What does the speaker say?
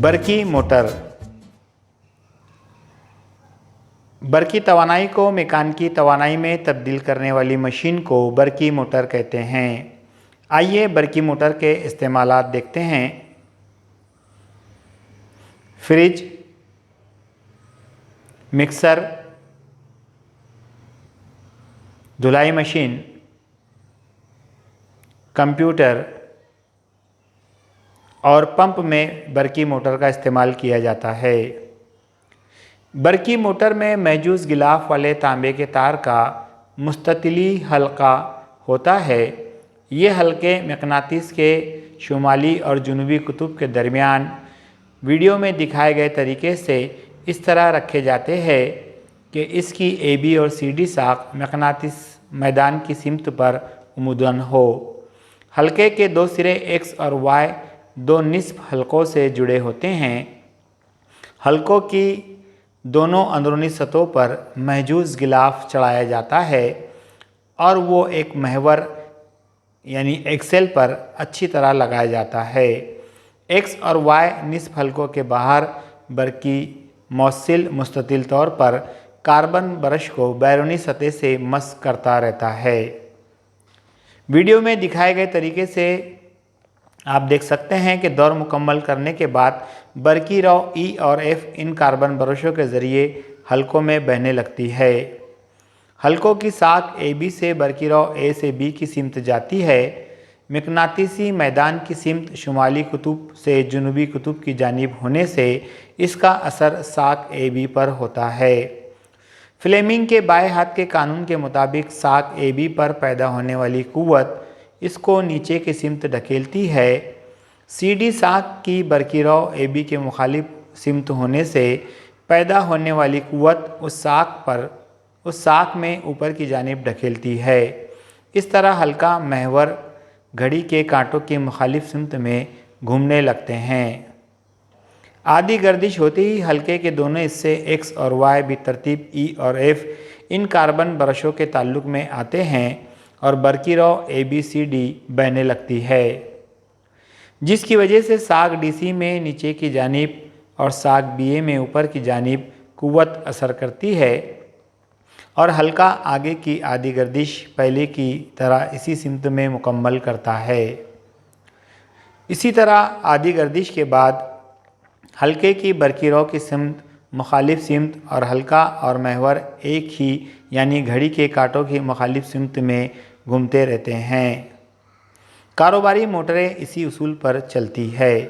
برقی موٹر برقی توانائی کو میکانیکی توانائی میں تبدیل کرنے والی مشین کو برقی موٹر کہتے ہیں۔ آئیے برقی موٹر کے استعمالات دیکھتے ہیں۔ فریج، مکسر، دھلائی مشین، کمپیوٹر اور پمپ میں برقی موٹر کا استعمال کیا جاتا ہے۔ برقی موٹر میں محجوز غلاف والے تانبے کے تار کا مستطیلی حلقہ ہوتا ہے۔ یہ حلقے مقناطیس کے شمالی اور جنوبی قطب کے درمیان ویڈیو میں دکھائے گئے طریقے سے اس طرح رکھے جاتے ہیں کہ اس کی اے بی اور سی ڈی ساخت مقناطیس میدان کی سمت پر عموداً ہو۔ حلقے کے دو سرے ایکس اور وائی دو نصف حلقوں سے جڑے ہوتے ہیں۔ حلقوں کی دونوں اندرونی سطحوں پر محجوز غلاف چڑھایا جاتا ہے اور وہ ایک محور یعنی ایکسل پر اچھی طرح لگایا جاتا ہے۔ ایکس اور وائی نصف حلقوں کے باہر برقی موصل مستطیل طور پر کاربن برش کو بیرونی سطح سے مس کرتا رہتا ہے۔ ویڈیو میں دکھائے گئے طریقے سے آپ دیکھ سکتے ہیں کہ دور مکمل کرنے کے بعد برقی رو ای اور ایف ان کاربن برشوں کے ذریعے حلقوں میں بہنے لگتی ہے۔ حلقوں کی ساخت اے بی سے برقی رو اے سے بی کی سمت جاتی ہے۔ مقناطیسی میدان کی سمت شمالی قطب سے جنوبی قطب کی جانب ہونے سے اس کا اثر ساخت اے بی پر ہوتا ہے۔ فلیمنگ کے بائیں ہاتھ کے قانون کے مطابق ساخت اے بی پر پیدا ہونے والی قوت اس کو نیچے کی سمت دھکیلتی ہے۔ سی ڈی ساخت کی برقی رو اے بی کے مخالف سمت ہونے سے پیدا ہونے والی قوت اس ساخت میں اوپر کی جانب دھکیلتی ہے۔ اس طرح حلقہ محور گھڑی کے کانٹوں کی مخالف سمت میں گھومنے لگتے ہیں۔ آدھی گردش ہوتے ہی حلقے کے دونوں حصے ایکس اور وائی بالترتیب ای اور ایف ان کاربن برشوں کے تعلق میں آتے ہیں اور برقی رو اے بی سی ڈی بہنے لگتی ہے، جس کی وجہ سے ساخت ڈی سی میں نیچے کی جانب اور ساخت بی اے میں اوپر کی جانب قوت اثر کرتی ہے اور حلقہ آگے کی آدھی گردش پہلے کی طرح اسی سمت میں مکمل کرتا ہے۔ اسی طرح آدھی گردش کے بعد حلقے کی برقی رو کی سمت مخالف سمت اور حلقہ اور محور ایک ہی یعنی گھڑی کے کانٹوں کی مخالف سمت میں گھومتے رہتے ہیں۔ کاروباری موٹریں اسی اصول پر چلتی ہے۔